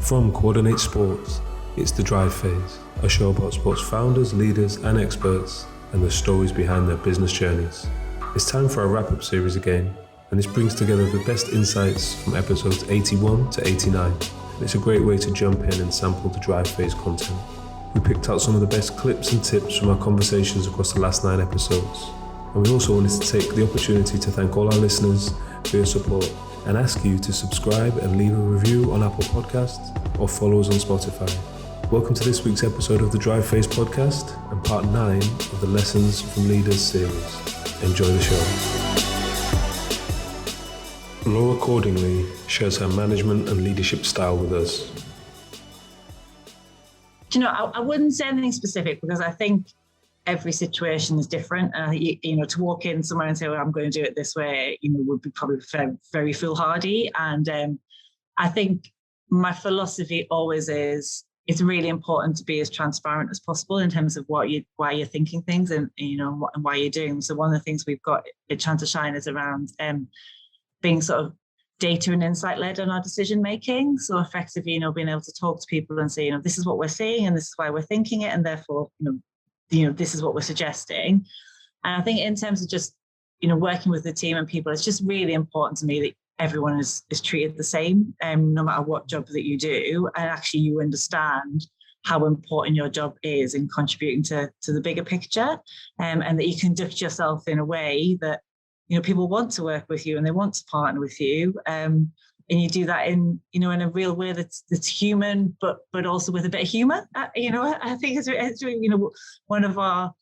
From Coordinate Sports, it's The Drive Phase, a show about sports founders, leaders and experts and the stories behind their business journeys. It's time for our wrap-up series again, and this brings together the best insights from episodes 81 to 89. And it's a great way to jump in and sample the Drive Phase content. We picked out some of the best clips and tips from our conversations across the last 9 episodes. And we also wanted to take the opportunity to thank all our listeners for your support and ask you to subscribe and leave a review on Apple Podcasts or follow us on Spotify. Welcome to this week's episode of the Drive Phase podcast and part 9 of the Lessons from Leaders series. Enjoy the show. Laura Cordingley shares her management and leadership style with us. Do you know, I wouldn't say anything specific because I think every situation is different. To walk in somewhere and say, well, I'm going to do it this way, would be probably very foolhardy. And I think my philosophy always is it's really important to be as transparent as possible in terms of why you're thinking things and why you're doing them. So one of the things we've got at Chant to Shine is around being sort of data and insight led on our decision making. So effectively, being able to talk to people and say, this is what we're seeing and this is why we're thinking it, and therefore, this is what we're suggesting. And I think in terms of just, working with the team and people, it's just really important to me that everyone is treated the same, no matter what job that you do. And actually you understand how important your job is in contributing to the bigger picture, and that you conduct yourself in a way that, people want to work with you and they want to partner with you. And you do that in a real way that's human, but also with a bit of humour. I think it's really, one of our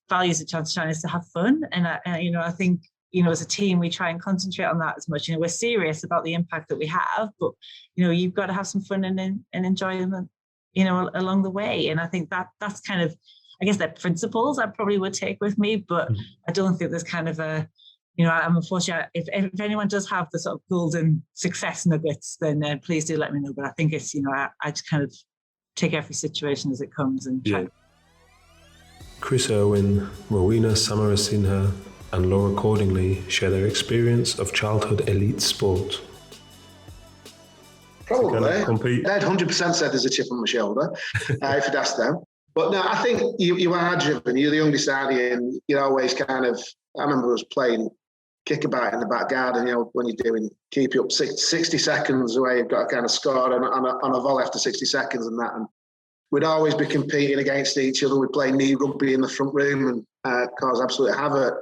values at Chant to Shine is to have fun. And I think, as a team, we try and concentrate on that as much. We're serious about the impact that we have, but, you've got to have some fun and enjoyment, along the way. And I think that's kind of, I guess, they're principles I probably would take with me, but I don't think there's kind of a, I'm unfortunate. If anyone does have the sort of golden success nuggets, then please do let me know. But I think it's, I just kind of take every situation as it comes and try. Yeah. Chris Irwin, Rowena Samarasinha, and Laura Cordingley share their experience of childhood elite sport. Probably. They'd 100% said there's a chip on my shoulder if you'd asked them. But no, I think you are driven. You're the youngest, aren't you? And you're always kind of, I remember us playing kickabout in the back garden, when you're doing keep you up 60 seconds where you've got to kind of score on a volley after 60 seconds and that. And we'd always be competing against each other. We'd play knee rugby in the front room and cause absolute havoc.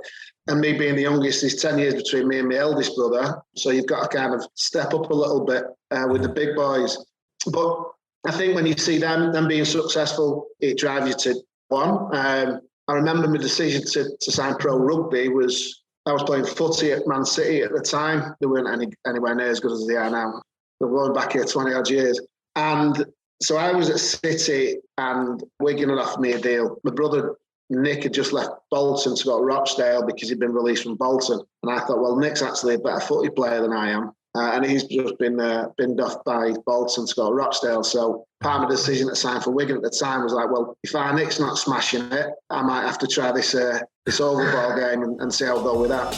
And me being the youngest, there's 10 years between me and my eldest brother. So you've got to kind of step up a little bit with the big boys. But I think when you see them being successful, it drives you to one. I remember my decision to sign pro rugby was I was playing footy at Man City at the time. They weren't anywhere near as good as they are now. They're going back here 20 odd years. And so I was at City and Wigan had offered me a deal. My brother Nick had just left Bolton to go to Rochdale because he'd been released from Bolton. And I thought, well, Nick's actually a better footy player than I am. And he's just been binned off by Bolton to go to Rochdale. So part of the decision to sign for Wigan at the time was like, well, if our Nick's not smashing it, I might have to try this overball game and see how I'll go with that.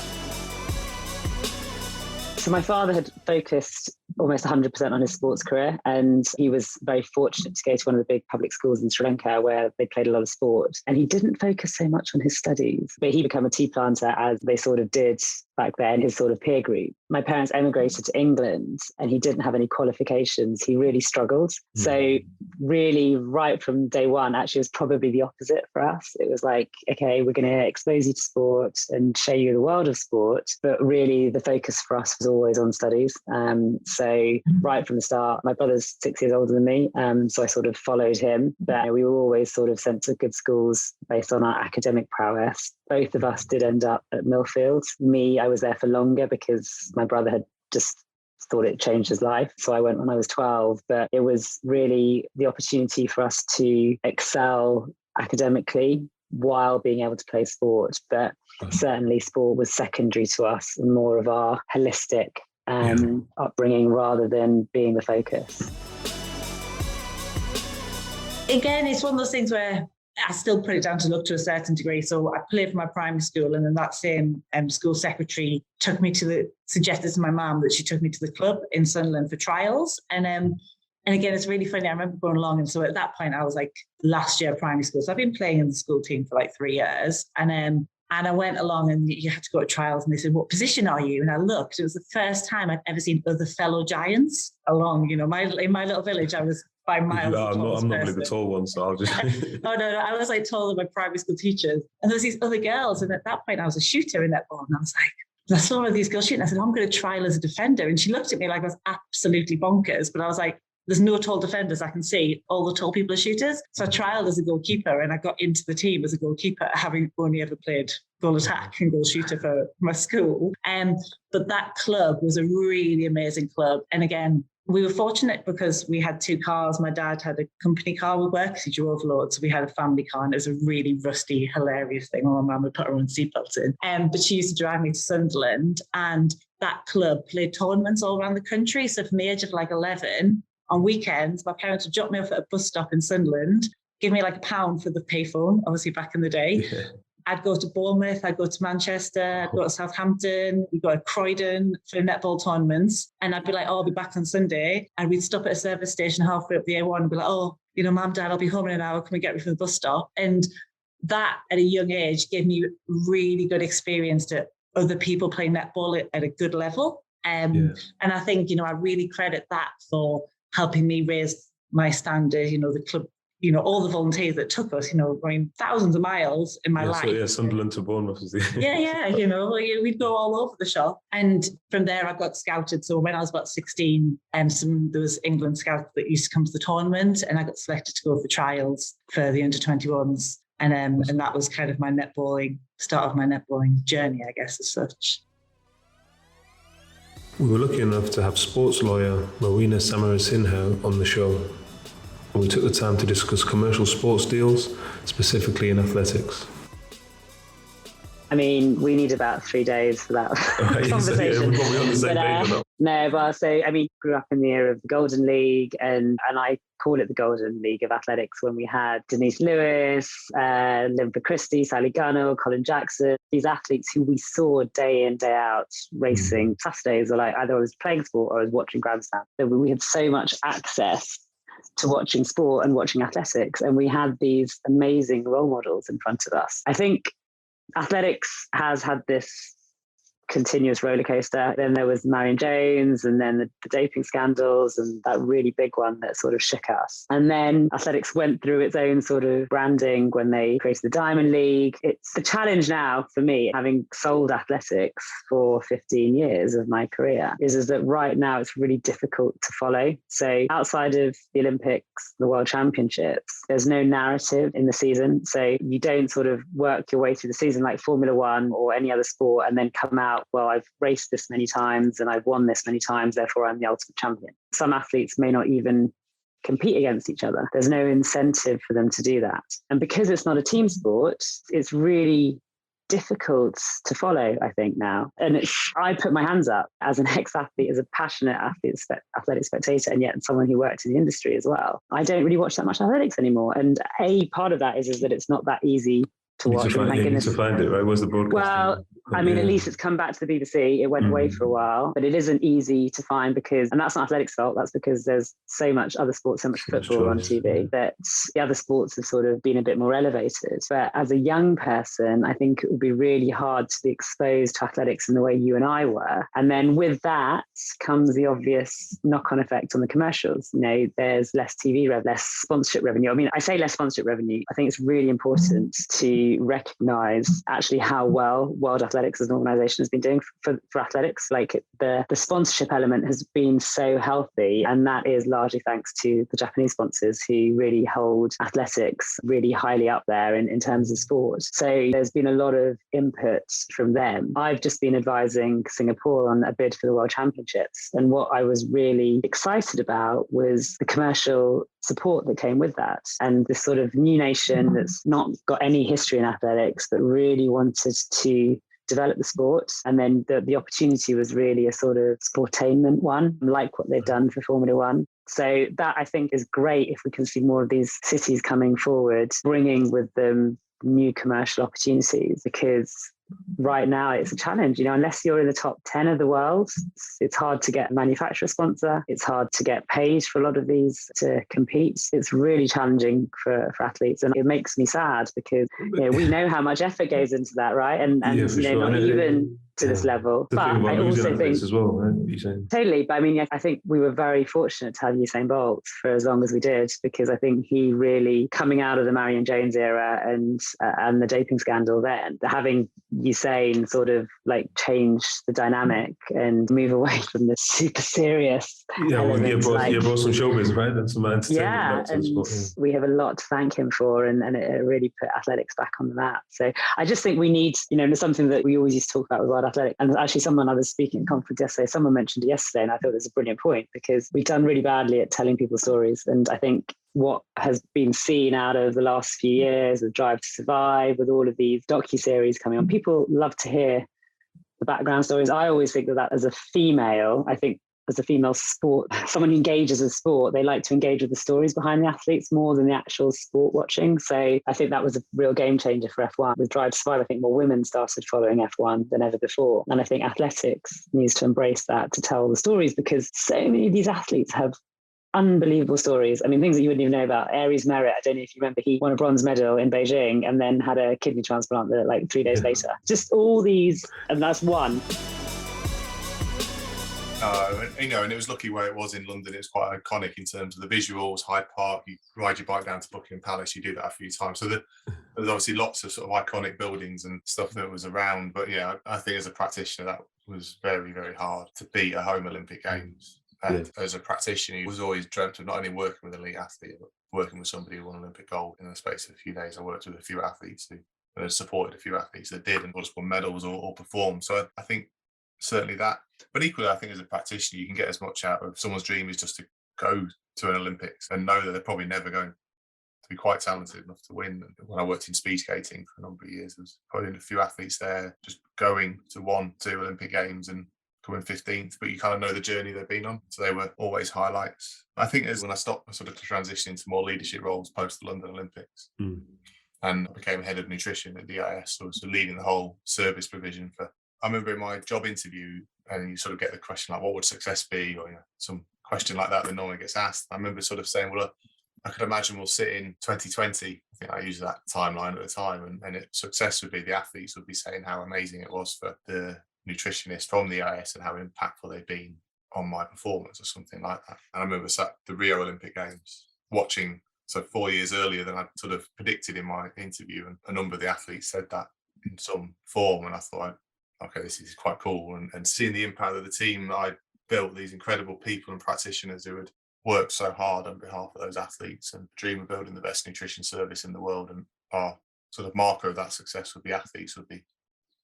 So my father had focused almost 100% on his sports career, and he was very fortunate to go to one of the big public schools in Sri Lanka where they played a lot of sport. And he didn't focus so much on his studies, but he became a tea planter as they sort of did back then, his sort of peer group. My parents emigrated to England and he didn't have any qualifications. He really struggled. So really right from day one, actually it was probably the opposite for us. It was like, okay, we're going to expose you to sport and show you the world of sport. But really the focus for us was always on studies. So right from the start, my brother's 6 years older than me. So I sort of followed him, but we were always sort of sent to good schools based on our academic prowess. Both of us did end up at Millfield. Me, I was there for longer because my brother had just thought it changed his life. So I went when I was 12, but it was really the opportunity for us to excel academically while being able to play sport. But certainly sport was secondary to us and more of our holistic upbringing rather than being the focus. Again, it's one of those things where I still put it down to luck to a certain degree. So I played for my primary school, and then that same school secretary suggested to my mum that she took me to the club in Sunderland for trials. And And again, it's really funny. I remember going along. And so at that point, I was like last year primary school. So I've been playing in the school team for like 3 years. And I went along and you had to go to trials and they said, what position are you? And I looked, it was the first time I'd ever seen other fellow giants along, in my little village. I was by miles. I'm not really the tall one, so I'll just. Oh, no, I was like taller than my primary school teachers. And there was these other girls. And at that point, I was a shooter in netball. And I was like, I saw all of these girls shooting. I said, I'm going to trial as a defender. And she looked at me like I was absolutely bonkers. But I was like, there's no tall defenders I can see. All the tall people are shooters. So I trialed as a goalkeeper and I got into the team as a goalkeeper, having only ever played goal attack and goal shooter for my school. But that club was a really amazing club. And again, we were fortunate because we had 2 cars. My dad had a company car with work because he drove loads. So we had a family car and it was a really rusty, hilarious thing. My mum would put her own seatbelt in. But she used to drive me to Sunderland, and that club played tournaments all around the country. So from the age of like 11, on weekends, my parents would drop me off at a bus stop in Sunderland, give me like £1 for the payphone, obviously back in the day. Yeah. I'd go to Bournemouth, I'd go to Manchester, I'd go to Southampton, we'd go to Croydon for netball tournaments. And I'd be like, I'll be back on Sunday. And we'd stop at a service station halfway up the A1 and be like, Mum, Dad, I'll be home in an hour. Can we get me from the bus stop? And that at a young age gave me really good experience to other people playing netball at a good level. And I think, I really credit that for helping me raise my standard, the club, all the volunteers that took us, thousands of miles in my life. So Sunderland to Bournemouth was the... we'd go all over the shop. And from there, I got scouted. So when I was about 16, there was England scouts that used to come to the tournament, and I got selected to go for trials for the under-21s. And that was kind of start of my netballing journey, I guess, as such. We were lucky enough to have sports lawyer Marina Samarasinha on the show, and we took the time to discuss commercial sports deals, specifically in athletics. I mean, we need about 3 days for that conversation. We're probably on the same page or not. No, but grew up in the era of the Golden League, and I call it the Golden League of Athletics when we had Denise Lewis, Linda Christie, Sally Gunnell, Colin Jackson, these athletes who we saw day in, day out racing Saturdays, or like either I was playing sport or I was watching Grand Slam. So we had so much access to watching sport and watching athletics, and we had these amazing role models in front of us. I think athletics has had this continuous roller coaster. Then there was Marion Jones, and then the doping scandals, and that really big one that sort of shook us. And then athletics went through its own sort of branding when they created the Diamond League. It's the challenge now for me, having sold athletics for 15 years of my career, is that right now it's really difficult to follow. So outside of the Olympics, the World Championships, there's no narrative in the season. So you don't sort of work your way through the season like Formula One or any other sport and then come out, well, I've raced this many times and I've won this many times, therefore I'm the ultimate champion. Some athletes may not even compete against each other. There's no incentive for them to do that. And because it's not a team sport, it's really difficult to follow, I think, now. And I put my hands up as an ex-athlete, as a passionate athletic spectator, and yet someone who worked in the industry as well. I don't really watch that much athletics anymore. And a part of that is that it's not that easy to watch. You need to find it, right? Where's the broadcast? Well, I mean, at least it's come back to the BBC. It went away for a while, but it isn't easy to find and that's not athletics' fault. That's because there's so much other sports, so much football on TV that the other sports have sort of been a bit more elevated. But as a young person, I think it would be really hard to be exposed to athletics in the way you and I were. And then with that comes the obvious knock-on effect on the commercials. There's less TV revenue, less sponsorship revenue. I mean, I say less sponsorship revenue. I think it's really important to recognize actually how well World Athletics as an organization has been doing for athletics. Like the sponsorship element has been so healthy, and that is largely thanks to the Japanese sponsors who really hold athletics really highly up there in terms of sport. So there's been a lot of input from them. I've just been advising Singapore on a bid for the World Championships, and what I was really excited about was the commercial support that came with that, and this sort of new nation that's not got any history in athletics but really wanted to develop the sport. And then the opportunity was really a sort of sportainment one, like what they've done for Formula One. So that, I think, is great if we can see more of these cities coming forward, bringing with them new commercial opportunities, because right now it's a challenge, unless you're in the top 10 of the world. It's hard to get a manufacturer sponsor. It's hard to get paid for a lot of these to compete. It's really challenging for athletes, and it makes me sad because we know how much effort goes into that, right? And sure. Not even to this level. But I also think as well, right? Totally. But I think we were very fortunate to have Usain Bolt for as long as we did, because I think he really, coming out of the Marion Jones era and the doping scandal then, having Usain sort of like change the dynamic and move away from the super serious. Yeah, well, you brought some showbiz, right? And some entertainment. Yeah, and we have a lot to thank him for, and it really put athletics back on the map. So I just think we need, something that we always used to talk about with World Athletics. And actually, someone I was speaking at conference yesterday, someone mentioned it yesterday, and I thought it was a brilliant point, because we've done really badly at telling people stories. And I think what has been seen out of the last few years, with Drive to Survive, with all of these docuseries coming on, people love to hear the background stories. I always think that as a female, as a female sport, someone who engages with sport, they like to engage with the stories behind the athletes more than the actual sport watching. So I think that was a real game changer for F1. With Drive to Survive, I think more women started following F1 than ever before. And I think athletics needs to embrace that, to tell the stories, because so many of these athletes have unbelievable stories. Things that you wouldn't even know about. Aries Merritt, I don't know if you remember, he won a bronze medal in Beijing and then had a kidney transplant like 3 days later. Just all these, and that's one. And it was lucky where it was in London. It was quite iconic in terms of the visuals. Hyde Park, you ride your bike down to Buckingham Palace, you do that a few times. So there's obviously lots of sort of iconic buildings and stuff that was around. But yeah, I think as a practitioner, that was very, very hard to beat a home Olympic Games. And as a practitioner, he was always dreamt of not only working with an elite athlete, but working with somebody who won Olympic gold. In the space of a few days, I worked with a few athletes who supported a few athletes that did and just won medals or performed. So I think certainly that. But equally, I think as a practitioner, you can get as much out of someone's dream is just to go to an Olympics and know that they're probably never going to be quite talented enough to win. And when I worked in speed skating for a number of years, there was probably a few athletes there just going to 2 Olympic Games and coming 15th, but you kind of know the journey they've been on. So they were always highlights. I think as when I stopped sort of transitioning into more leadership roles post the London Olympics, and I became head of nutrition at DIS, so I was leading the whole service provision for. I remember in my job interview, and you sort of get the question like, what would success be? Or some question like that normally gets asked. I remember sort of saying, well, I could imagine we'll sit in 2020. I think I used that timeline at the time. And success would be the athletes would be saying how amazing it was for the nutritionist from the IS and how impactful they've been on my performance or something like that. And I remember at the Rio Olympic Games watching, so 4 years earlier than I sort of predicted in my interview, and a number of the athletes said that in some form. And I thought, okay, this is quite cool. And seeing the impact of the team that I built, these incredible people and practitioners who had worked so hard on behalf of those athletes and dream of building the best nutrition service in the world. And our sort of marker of that success would be athletes would be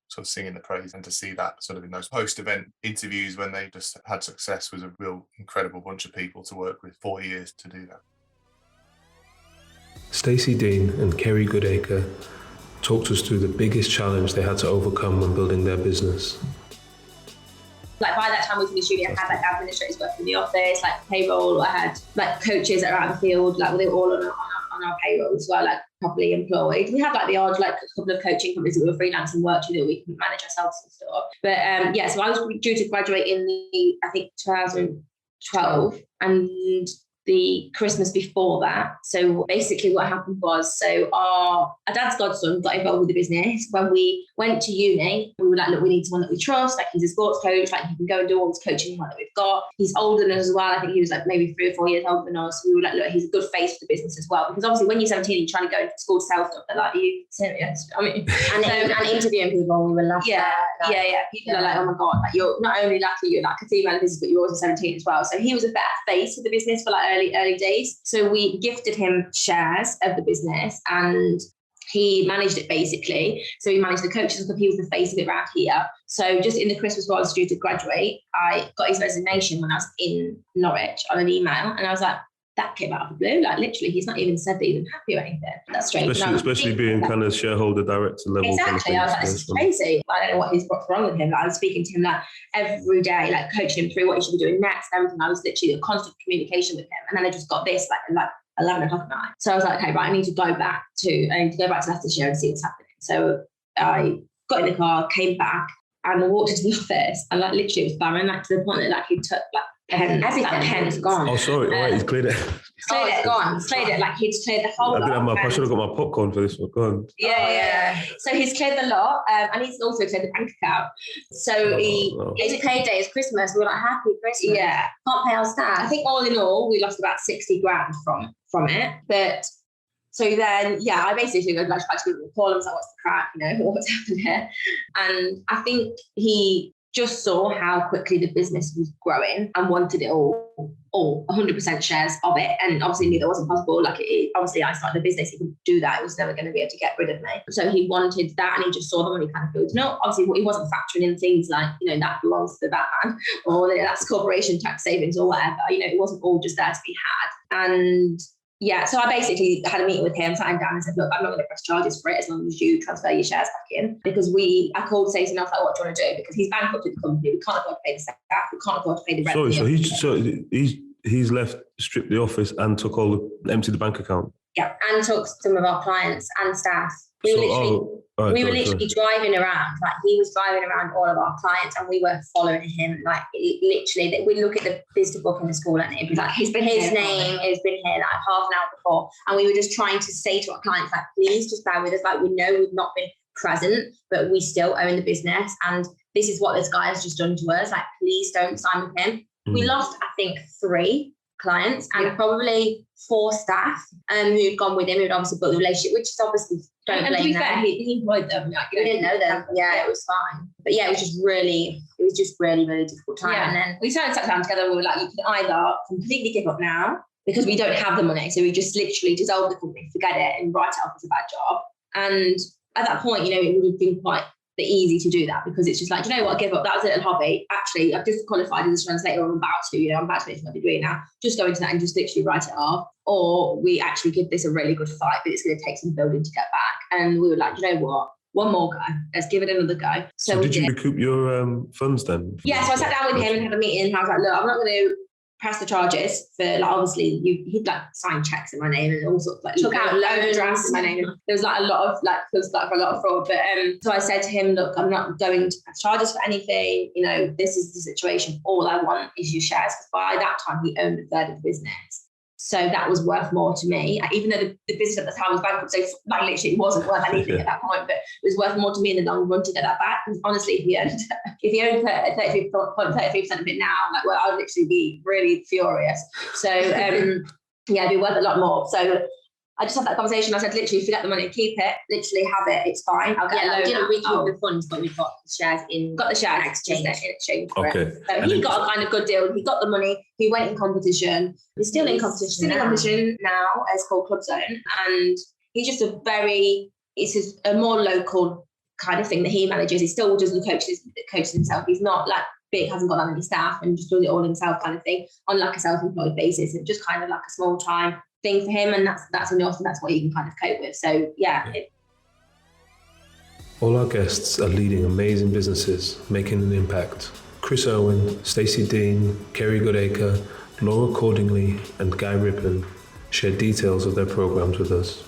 sort of singing the praise. And to see that sort of in those post-event interviews when they just had success was a real incredible bunch of people to work with 4 years to do that. Stacey Dean and Kerry Goodacre talked us through the biggest challenge they had to overcome when building their business. Like by that time we finished uni, I had like administrators working in the office, like payroll. I had like coaches that were out in the field, like they were all on our payroll as well, like properly employed. We had like the odd like a couple of coaching companies that we were freelancing work to that we could manage ourselves and stuff. But so I was due to graduate in I think 2012, and the Christmas before that. So basically what happened was, so our dad's godson got involved with the business. When we went to uni, we were like, look, we need someone that we trust. Like he's a sports coach, like he can go and do all this coaching that we've got. He's older than us as well. I think he was like maybe 3 or 4 years older than us. So we were like, look, he's a good face for the business as well. Because obviously when you're 17, you're trying to go into school to sell stuff. They're like, are you serious? I mean, and interviewing people, we were laughing. Yeah. People are like, oh my God, like you're not only lucky you're like a female business, but you're also 17 as well. So he was a better face for the business for like early days. So we gifted him shares of the business and he managed it basically. So he managed the coaches and he was the face of it around here. So just in the Christmas while I was due to graduate, I got his resignation when I was in Norwich on an email, and I was like, that came out of the blue. Like literally, he's not even said that he's unhappy or anything. That's strange. Especially being kind of shareholder director level. Exactly. Kind of I was like, this is crazy. I don't know what's wrong with him. Like, I was speaking to him like every day, like coaching him through what he should be doing next and everything. I was literally in constant communication with him. And then I just got this like 11 o'clock at night. So I was like, okay, right, I need to go back to Leicestershire and see what's happening. So I got in the car, came back, and walked into the office, and like literally it was barren, like to the point that like he took like pens, everything, pens gone. Oh, sorry. Right, he's cleared it. Cleared it, gone. Cleared it, like he'd cleared the whole I didn't lot. have I should have got my popcorn for this one. Go on. Yeah. So he's cleared the lot, and he's also cleared the bank account. So It's payday, it's Christmas. We were like, happy Christmas. Yeah. Can't pay our staff. I think all in all, we lost about 60 grand from it. But so then, yeah, I basically tried to give him a call and was like, what's the crack? What's happened here? And I think he just saw how quickly the business was growing and wanted it all 100% shares of it. And obviously knew that wasn't possible. Like, obviously I started a business, he couldn't do that. It was never going to be able to get rid of me. So he wanted that, and he just saw the money kind of build. Obviously he wasn't factoring in things like, that belongs to that man, or that's corporation tax savings or whatever. It wasn't all just there to be had. And yeah, so I basically had a meeting with him, sat him down and said, look, I'm not going to press charges for it as long as you transfer your shares back in. Because I called Stacey and I was like, what do you want to do? Because he's bankrupted the company. We can't afford to pay the staff. We can't afford to pay the rent. So he's left, stripped the office and took emptied the bank account. Yeah, and took some of our clients and staff. We were literally driving around, like he was driving around all of our clients, and we were following him. Like literally, we look at the visitor book in the school, and it'd be like his name has been here like half an hour before, and we were just trying to say to our clients, like, please just bear with us. Like, we know we've not been present, but we still own the business, and this is what this guy has just done to us. Like, please don't sign with him. We lost, I think, 3 clients and probably 4 staff who'd gone with him, who'd obviously built the relationship, which is obviously don't blame them. And to be fair, he employed them. Like, we didn't know them. Yeah, it was fine. But yeah, it was just really, really difficult time. Yeah. And then we sat down together and we were like, you can either completely give up now because we don't have the money. So we just literally dissolve the company, forget it, and write it off as a bad job. And at that point, it would have been quite easy to do that, because it's just like, give up. That was a little hobby. Actually, I've just qualified as a translator, or I'm about to finish my degree now. Just go into that and just literally write it off. Or we actually give this a really good fight, but it's going to take some building to get back. And we were like, one more go. Let's give it another go. So did you recoup your funds then? Yeah, so I sat down with him and had a meeting, and I was like, look, I'm not going to press the charges for, like, obviously he'd like sign checks in my name and all sorts, like took out loads of drafts in my name. There was like a lot of fraud. But so I said to him, look, I'm not going to press charges for anything. This is the situation. All I want is your shares. Because by that time he owned a third of the business. So that was worth more to me, even though the business at the time was bankrupt. So like literally it wasn't worth anything at that point, but it was worth more to me in the long run to get that back. Because honestly, if he owned 33% of it now, I would literally be really furious. So it'd be worth a lot more. So I just had that conversation. I said, literally, forget the money, keep it, literally have it. It's fine. I'll get a loan. We didn't recoup the funds, but we got the shares in. Got the shares in exchange. Okay. So he got a kind of good deal. He got the money. He went in competition. He's still in competition. Still in competition now. It's called Club Zone, and he's just it's a more local kind of thing that he manages. He still does the coaches himself. He's not like big, hasn't got that many staff, and just does it all himself kind of thing on like a self-employed basis. It's just kind of like a small time thing for him, and that's enough, and that's what he can kind of cope with. So yeah. All our guests are leading amazing businesses, making an impact. Chris Owen, Stacey Dean, Kerry Goodacre, Laura Cordingley and Guy Rippon share details of their programs with us.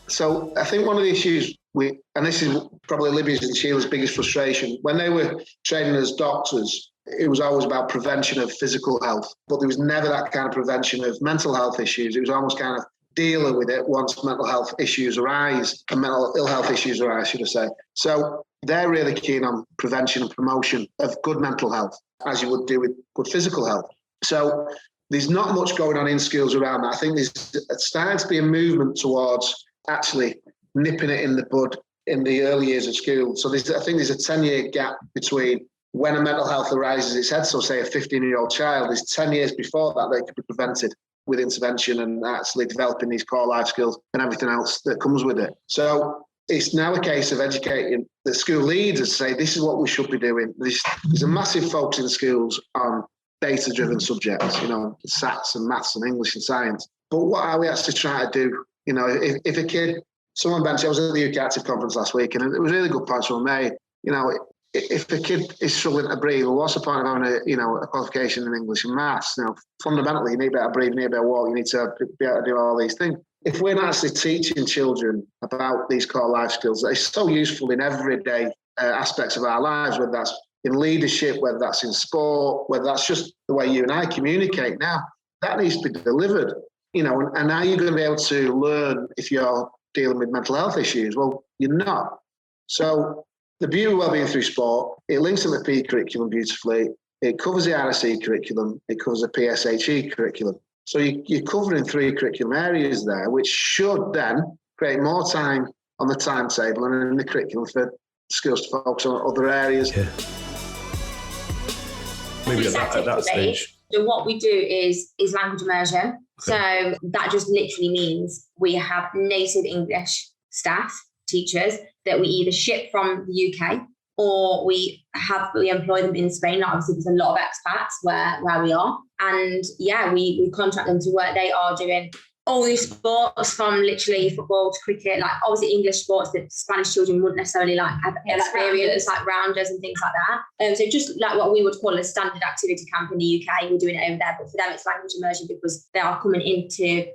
So I think one of the issues and this is probably Libby's and Sheila's biggest frustration, when they were training as doctors, it was always about prevention of physical health, but there was never that kind of prevention of mental health issues. It was almost kind of dealing with it once mental health issues arise, and mental ill health issues arise, should I say. So they're really keen on prevention and promotion of good mental health, as you would do with good physical health. So there's not much going on in schools around that. I think there's starting to be a movement towards actually nipping it in the bud in the early years of school. So I think there's a 10-year gap between when a mental health arises its head. So say a 15-year-old child, there's 10 years before that they could be prevented with intervention and actually developing these core life skills and everything else that comes with it. So it's now a case of educating the school leaders to say, this is what we should be doing. There's a massive focus in schools on data-driven subjects, SATs and maths and English and science. But what are we actually trying to do? If a kid, someone mentioned, I was at the UK Active Conference last week, and it was really good points were made. If a kid is struggling to breathe, well, what's the point of having a qualification in English and maths? Fundamentally, you need better breathe, you need better walk, you need to be able to do all these things. if we're not actually teaching children about these core life skills, they're so useful in everyday aspects of our lives, whether that's in leadership, whether that's in sport, whether that's just the way you and I communicate now, that needs to be delivered, you know, and now you're going to be able to learn if you're dealing with mental health issues. Well, you're not. So the beauty of wellbeing through sport, it links to the PE curriculum beautifully. It covers the RSE curriculum. It covers the PSHE curriculum. So you're covering 3 curriculum areas there, which should then create more time on the timetable and in the curriculum for skills to focus on other areas. Yeah. Maybe at that stage. So what we do is language immersion. Okay. So that just literally means we have native English staff, teachers, that we either ship from the UK or we employ them in Spain. Obviously, there's a lot of expats where we are. And yeah, we contract them to work. They are doing all these sports, from literally football to cricket, like obviously English sports that Spanish children wouldn't necessarily have experience, like rounders and things like that. So just like what we would call a standard activity camp in the UK, we're doing it over there. But for them, it's language immersion because they are coming into,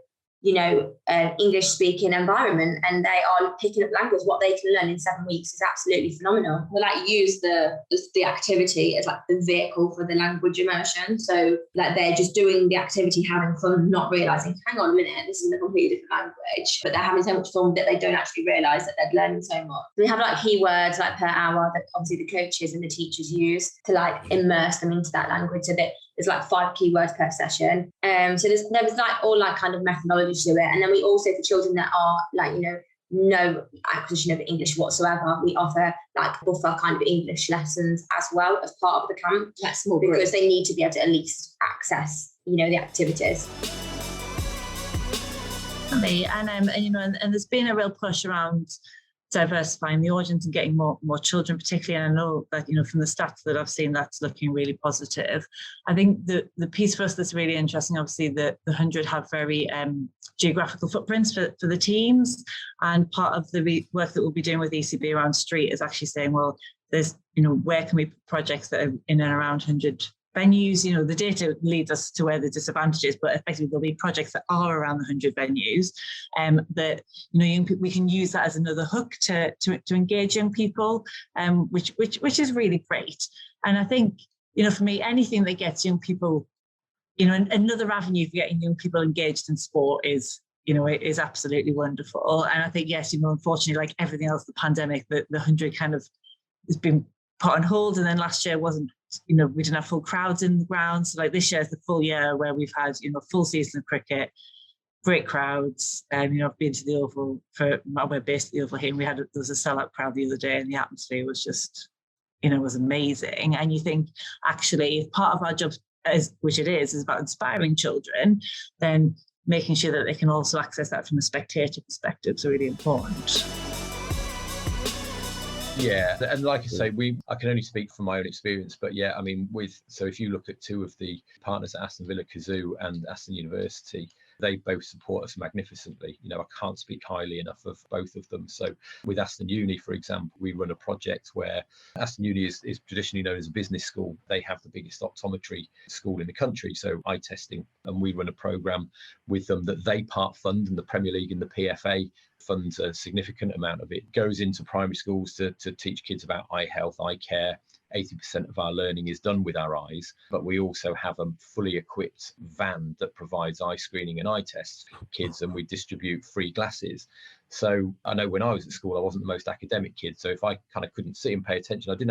you know, an English-speaking environment and they are picking up language. What they can learn in 7 weeks is absolutely phenomenal. We like use the activity as like the vehicle for the language immersion. So like they're just doing the activity, having fun, not realising, hang on a minute, this is a completely different language. But they're having so much fun that they don't actually realise that they're learning so much. We have like keywords like per hour that obviously the coaches and the teachers use to like immerse them into that language, so that there's like 5 keywords per session. So there was like all like kind of methodology to it. And then we also, for children that are like, you know, no acquisition of English whatsoever, we offer like buffer kind of English lessons as well as part of the camp. Like small because groups. They need to be able to at least access, you know, the activities. And you know, and there's been a real push around diversifying the audience and getting more children, particularly. And I know that, you know, from the stats that I've seen, that's looking really positive. I think the piece for us that's really interesting, obviously, the 100 have very geographical footprints for the teams. And part of the work that we'll be doing with ECB around Street is actually saying, well, there's, you know, where can we put projects that are in and around 100 venues? You know, the data leads us to where the disadvantage is, but effectively there'll be projects that are around the 100 venues that, you know, young people, we can use that as another hook to engage young people, which is really great. And I think, you know, for me, anything that gets young people, you know, another avenue for getting young people engaged in sport is, you know, it is absolutely wonderful. And I think, yes, you know, unfortunately, like everything else, the pandemic, the 100 kind of has been put on hold. And then last year wasn't, you know, we didn't have full crowds in the ground. So like this year is the full year where we've had, you know, full season of cricket, great crowds. You know, I've been to the Oval we're based at the Oval here, and there was a sellout crowd the other day, and the atmosphere was just, you know, was amazing. And you think, actually, part of our job, which it is about inspiring children, then making sure that they can also access that from a spectator perspective is really important. Yeah, and like I say, I can only speak from my own experience, but yeah, I mean, so if you look at 2 of the partners at Aston Villa, Kazoo and Aston University, they both support us magnificently. You know, I can't speak highly enough of both of them. So with Aston Uni, for example, we run a project where Aston Uni is traditionally known as a business school. They have the biggest optometry school in the country, so eye testing, and we run a programme with them that they part fund, and the Premier League and the PFA funds a significant amount of it. Goes into primary schools to teach kids about eye health, eye care. 80% of our learning is done with our eyes, but we also have a fully equipped van that provides eye screening and eye tests for kids, and we distribute free glasses. So I know when I was at school, I wasn't the most academic kid. So if I kind of couldn't sit and pay attention, I wouldn't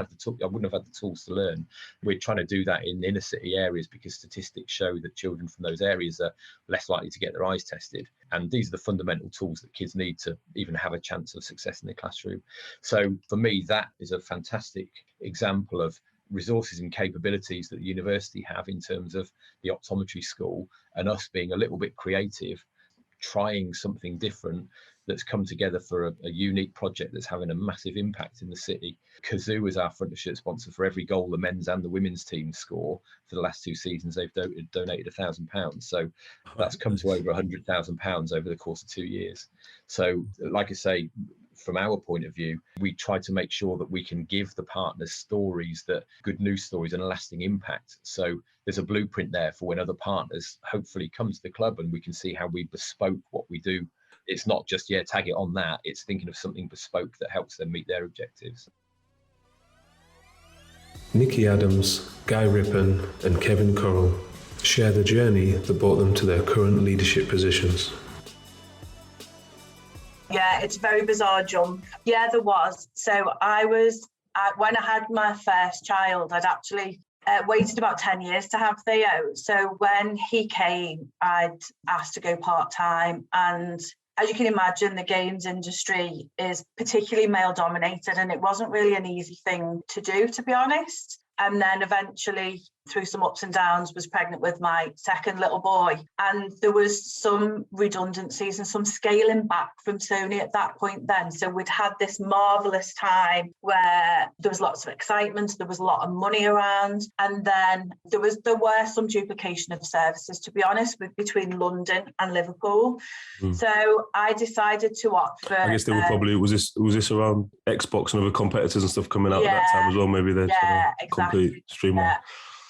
have had the tools to learn. We're trying to do that in inner city areas because statistics show that children from those areas are less likely to get their eyes tested. And these are the fundamental tools that kids need to even have a chance of success in the classroom. So for me, that is a fantastic example of resources and capabilities that the university have in terms of the optometry school, and us being a little bit creative, trying something different that's come together for a unique project that's having a massive impact in the city. Kazoo is our front of shirt sponsor for every goal the men's and the women's teams score. For the last 2 seasons, they've donated £1,000. So that's come to over £100,000 over the course of 2 years. So like I say, from our point of view, we try to make sure that we can give the partners stories, that good news stories, and a lasting impact. So there's a blueprint there for when other partners hopefully come to the club, and we can see how we bespoke what we do it's not just, tag it on that. It's thinking of something bespoke that helps them meet their objectives. Nikki Adams, Guy Rippon and Kevin Currell share the journey that brought them to their current leadership positions. Yeah, it's a very bizarre jump. Yeah, there was. So when I had my first child, I'd actually waited about 10 years to have Theo. So when he came, I'd asked to go part-time. And as you can imagine, the games industry is particularly male dominated, and it wasn't really an easy thing to do, to be honest. And then eventually, through some ups and downs, was pregnant with my second little boy. And there was some redundancies and some scaling back from Sony at that point then. So we'd had this marvellous time where there was lots of excitement, there was a lot of money around. And then there were some duplication of services, to be honest, between London and Liverpool. So I decided to opt for... I guess they were probably, was this around Xbox and other competitors and stuff coming out at that time as well? Maybe they're exactly. complete streamline. Yeah.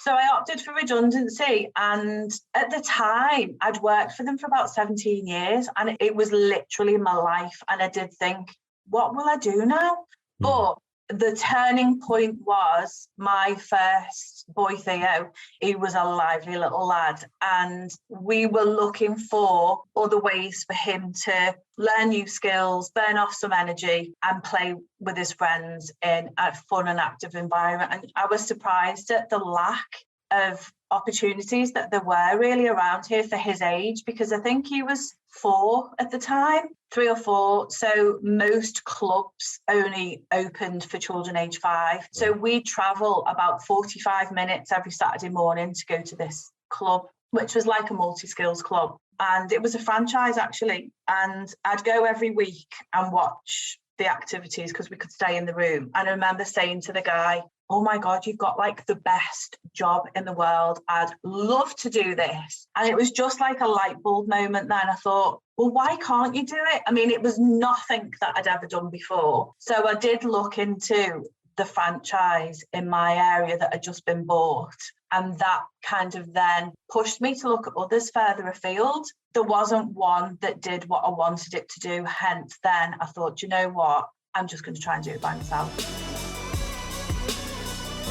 So I opted for redundancy, and at the time I'd worked for them for about 17 years and it was literally my life, and I did think, what will I do now? But the turning point was my first boy, Theo. He was a lively little lad, and we were looking for other ways for him to learn new skills, burn off some energy and play with his friends in a fun and active environment. And I was surprised at the lack of opportunities that there were really around here for his age, because I think he was 4 at the time, 3 or 4. So most clubs only opened for children age 5. So we travel about 45 minutes every Saturday morning to go to this club, which was like a multi-skills club. And it was a franchise, actually. And I'd go every week and watch the activities because we could stay in the room. And I remember saying to the guy, oh my God, you've got like the best job in the world. I'd love to do this. And it was just like a light bulb moment then. I thought, well, why can't you do it? I mean, it was nothing that I'd ever done before. So I did look into the franchise in my area that had just been bought. And that kind of then pushed me to look at others further afield. There wasn't one that did what I wanted it to do. Hence, then I thought, you know what? I'm just going to try and do it by myself.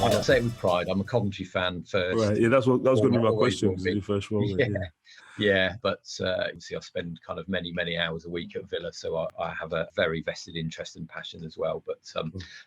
I'd say it with pride. I'm a Coventry fan first. Right, yeah, that was going to be my question. Your first role, yeah, but obviously I spend kind of many hours a week at Villa, so I have a very vested interest and passion as well. But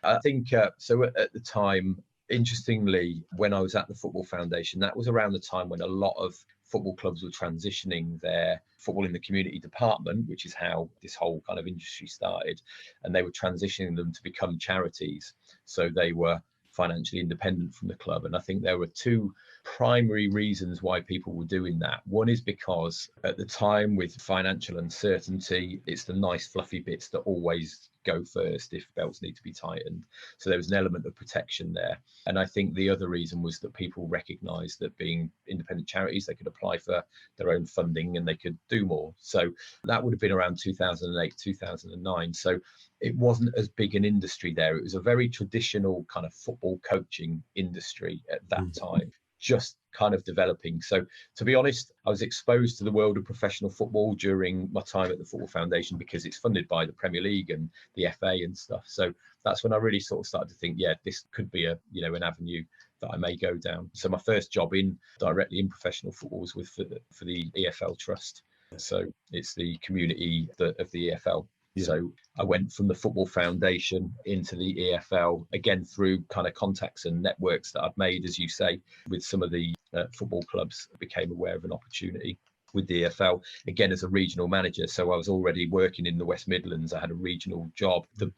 I think so at the time, interestingly, when I was at the Football Foundation, that was around the time when a lot of football clubs were transitioning their football in the community department, which is how this whole kind of industry started, and they were transitioning them to become charities. So they were financially independent from the club. And I think there were 2 primary reasons why people were doing that. One is because at the time, with financial uncertainty, it's the nice fluffy bits that always go first if belts need to be tightened. So there was an element of protection there. And I think the other reason was that people recognised that being independent charities, they could apply for their own funding and they could do more. So that would have been around 2008, 2009. So it wasn't as big an industry there. It was a very traditional kind of football coaching industry at that time, just kind of developing. So to be honest, I was exposed to the world of professional football during my time at the Football Foundation because it's funded by the Premier League and the FA and stuff. So that's when I really sort of started to think, yeah, this could be a, an avenue that I may go down. So my first job directly in professional football was for the EFL Trust. So it's the community of the EFL. Yeah. So I went from the Football Foundation into the EFL, again, through kind of contacts and networks that I'd made, as you say, with some of the football clubs. I became aware of an opportunity with the EFL, again, as a regional manager. So I was already working in the West Midlands. I had a regional job. The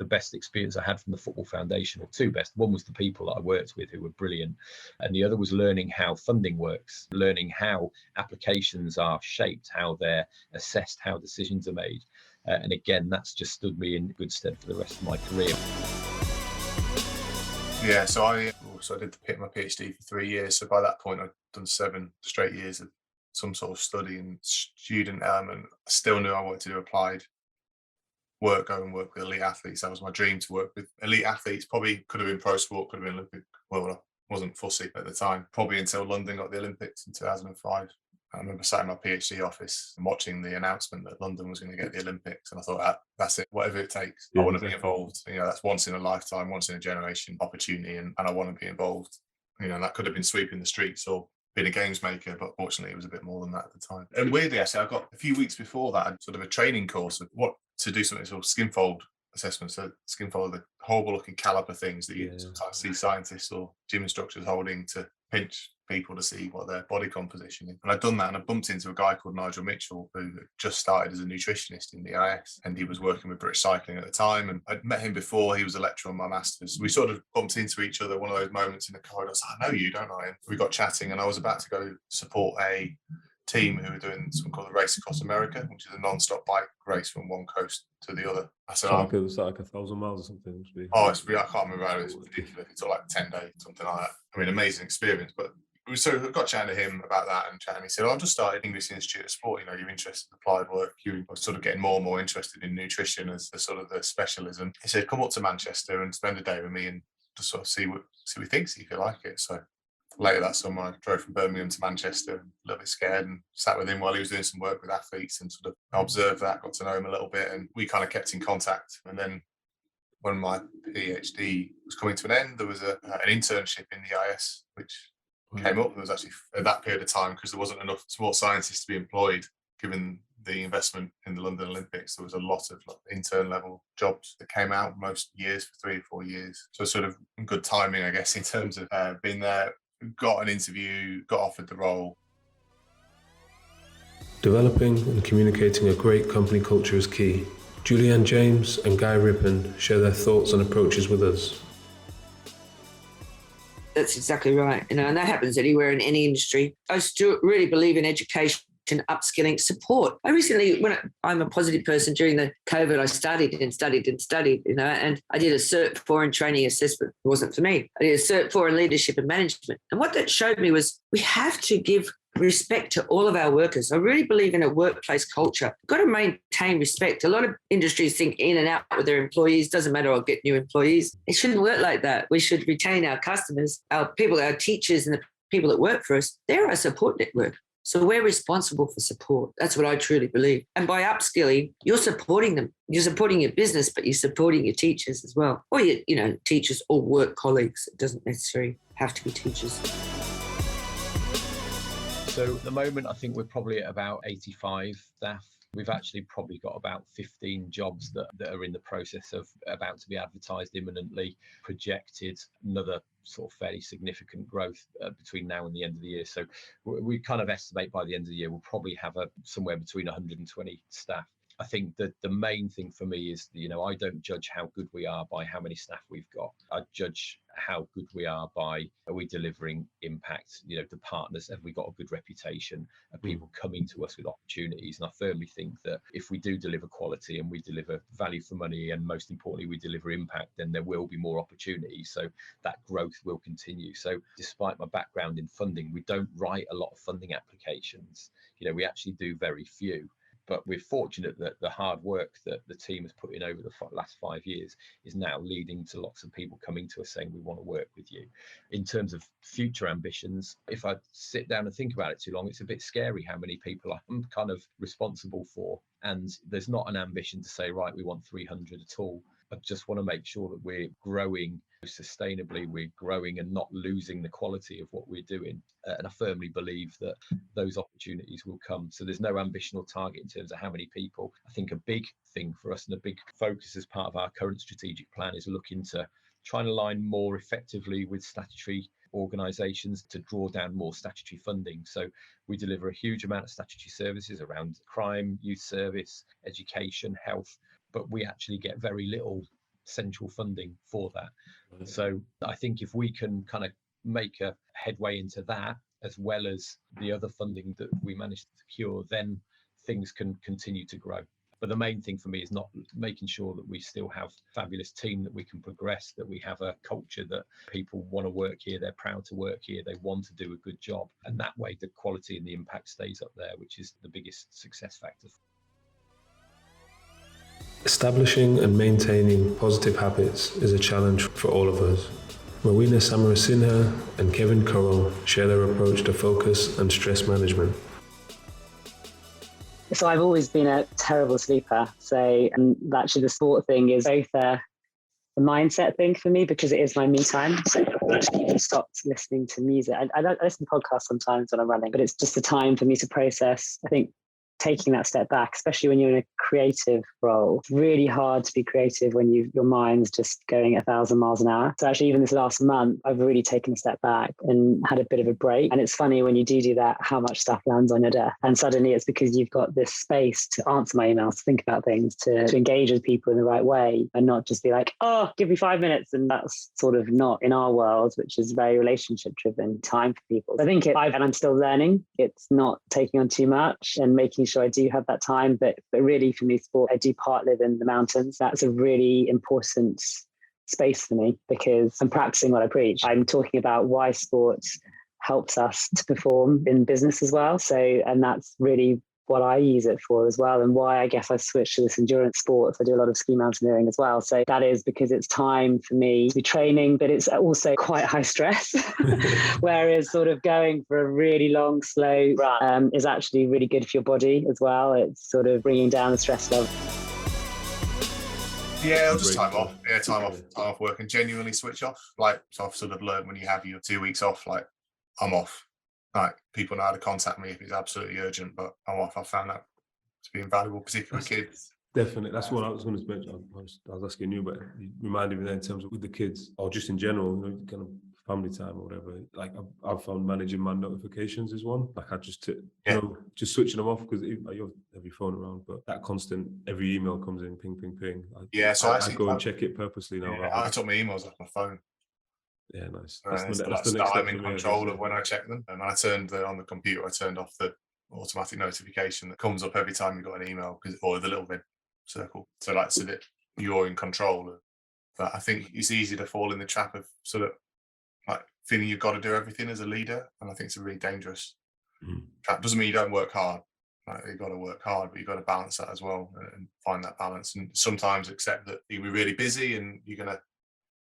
best experience I had from the Football Foundation, or 2 best. One was the people that I worked with who were brilliant. And the other was learning how funding works, learning how applications are shaped, how they're assessed, how decisions are made. And again, that's just stood me in good stead for the rest of my career. Yeah, so I did my PhD for 3 years. So by that point, I'd done 7 straight years of some sort of study and student element. I still knew I wanted to do applied work, go and work with elite athletes. That was my dream, to work with elite athletes. Probably could have been pro sport, could have been Olympic. Well, I wasn't fussy at the time, probably until London got the Olympics in 2005. I remember sat in my PhD office and watching the announcement that London was going to get the Olympics, and I thought, that's it, whatever it takes. I want to be involved. That's once in a lifetime, once in a generation opportunity, and I want to be involved. That could have been sweeping the streets or being a games maker, but fortunately it was a bit more than that at the time. And weirdly, actually, I got a few weeks before that sort of a training course of what to do, something sort of skinfold assessment. So skinfold, the horrible looking caliper things that you sometimes see scientists or gym instructors holding to pinch people to see what their body composition is. And I'd done that, and I bumped into a guy called Nigel Mitchell, who just started as a nutritionist in the IS, and he was working with British Cycling at the time. And I'd met him before. He was a lecturer on my master's. We sort of bumped into each other, one of those moments in the corridor. I know you, don't I? And we got chatting, and I was about to go support a team who were doing something called the Race Across America, which is a non-stop bike race from one coast to the other. I said, it was like 1,000 miles or something. I can't remember. It was ridiculous. It's all like 10 days, something like that. I mean, amazing experience. But we sort of got chatting to him about that, and he said, I've just started English Institute of Sport. You're interested in applied work. You were sort of getting more and more interested in nutrition as the sort of the specialism. He said, come up to Manchester and spend a day with me and just sort of see what he thinks, see if you like it. So later that summer, I drove from Birmingham to Manchester, a little bit scared, and sat with him while he was doing some work with athletes and sort of observed that, got to know him a little bit, and we kind of kept in contact. And then when my PhD was coming to an end, there was an internship in the IS, which came up. There was actually, at that period of time, because there wasn't enough sport scientists to be employed, given the investment in the London Olympics, there was a lot of intern level jobs that came out most years for 3 or 4 years. So sort of good timing, I guess, in terms of being there. Got an interview, got offered the role. Developing and communicating a great company culture is key. Julianne James and Guy Rippon share their thoughts and approaches with us. That's exactly right. And that happens anywhere in any industry. I still really believe in education, upskilling, support. I recently, I'm a positive person, during the COVID, I studied, and I did a Cert 4 in training assessment. It wasn't for me. I did a Cert 4 in leadership and management. And what that showed me was we have to give respect to all of our workers. I really believe in a workplace culture. We've got to maintain respect. A lot of industries think in and out with their employees. Doesn't matter, I'll get new employees. It shouldn't work like that. We should retain our customers, our people, our teachers, and the people that work for us. They're our support network. So we're responsible for support. That's what I truly believe. And by upskilling, you're supporting them. You're supporting your business, but you're supporting your teachers as well. Or your teachers or work colleagues. It doesn't necessarily have to be teachers. So at the moment, I think we're probably at about 85 staff. We've actually probably got about 15 jobs that are in the process of about to be advertised imminently, projected another sort of fairly significant growth between now and the end of the year. So we kind of estimate by the end of the year, we'll probably have somewhere between 120 staff. I think that the main thing for me is, I don't judge how good we are by how many staff we've got. I judge how good we are by, are we delivering impact? The partners, have we got a good reputation? Are people coming to us with opportunities? And I firmly think that if we do deliver quality and we deliver value for money, and most importantly, we deliver impact, then there will be more opportunities. So that growth will continue. So despite my background in funding, we don't write a lot of funding applications. We actually do very few. But we're fortunate that the hard work that the team has put in over the last 5 years is now leading to lots of people coming to us saying, we want to work with you. In terms of future ambitions, if I sit down and think about it too long, it's a bit scary how many people I'm kind of responsible for. And there's not an ambition to say, right, we want 300 at all. I just want to make sure that we're growing sustainably, we're growing and not losing the quality of what we're doing. And I firmly believe that those opportunities will come. So there's no ambition or target in terms of how many people. I think a big thing for us and a big focus as part of our current strategic plan is looking to try and align more effectively with statutory organisations to draw down more statutory funding. So we deliver a huge amount of statutory services around crime, youth service, education, health, but we actually get very little central funding for that. So I think if we can kind of make a headway into that, as well as the other funding that we managed to secure, then things can continue to grow. But the main thing for me is not making sure that we still have a fabulous team, that we can progress, that we have a culture that people want to work here, they're proud to work here, they want to do a good job. And that way the quality and the impact stays up there, which is the biggest success factor. Establishing and maintaining positive habits is a challenge for all of us. Rowena Samarasinha and Kevin Currell share their approach to focus and stress management. So I've always been a terrible sleeper. So, and actually the sport thing is both a mindset thing for me because it is my me time. So I've actually even stopped listening to music. I listen to podcasts sometimes when I'm running, but it's just a time for me to process. I think taking that step back, especially when you're in a creative role, it's really hard to be creative when your mind's just going 1,000 miles an hour. So actually, even this last month, I've really taken a step back and had a bit of a break. And it's funny when you do that, how much stuff lands on your desk. And suddenly it's because you've got this space to answer my emails, to think about things, to engage with people in the right way and not just be like, oh, give me 5 minutes. And that's sort of not in our world, which is very relationship driven time for people. I think and I'm still learning. It's not taking on too much and making sure I do have that time, but really for me, sport, I do part live in the mountains. That's a really important space for me because I'm practicing what I preach. I'm talking about why sport helps us to perform in business as well. So, and that's really what I use it for as well, and why I guess I switched to this endurance sports. I do a lot of ski mountaineering as well. So that is because it's time for me to be training, but it's also quite high stress. Whereas sort of going for a really long, slow run is actually really good for your body as well. It's sort of bringing down the stress level. Yeah, I'll just time off. Yeah, time off work and genuinely switch off. Like, so I've sort of learned when you have your 2 weeks off, like I'm off. Like, people know how to contact me if it's absolutely urgent, but I'm off. I found that to be invaluable, particularly with kids. Definitely. That's what I was going to mention. I was asking you, but you reminded me there in terms of with the kids or just in general, kind of family time or whatever. Like I've found managing my notifications is one. Like I just switching them off because you have your phone around, but that constant, every email comes in, ping, ping, ping. So I go and check it purposely now. Yeah, I took my emails off my phone. Yeah, nice. That's the next step. I'm in control of when I check them. And I turned on the computer, I turned off the automatic notification that comes up every time you got an email, or the little red circle. So that you're in control of that. I think it's easy to fall in the trap of sort of like feeling you've got to do everything as a leader. And I think it's a really dangerous trap. Doesn't mean you don't work hard. Like, you've got to work hard, but you've got to balance that as well and find that balance. And sometimes accept that you'll be really busy and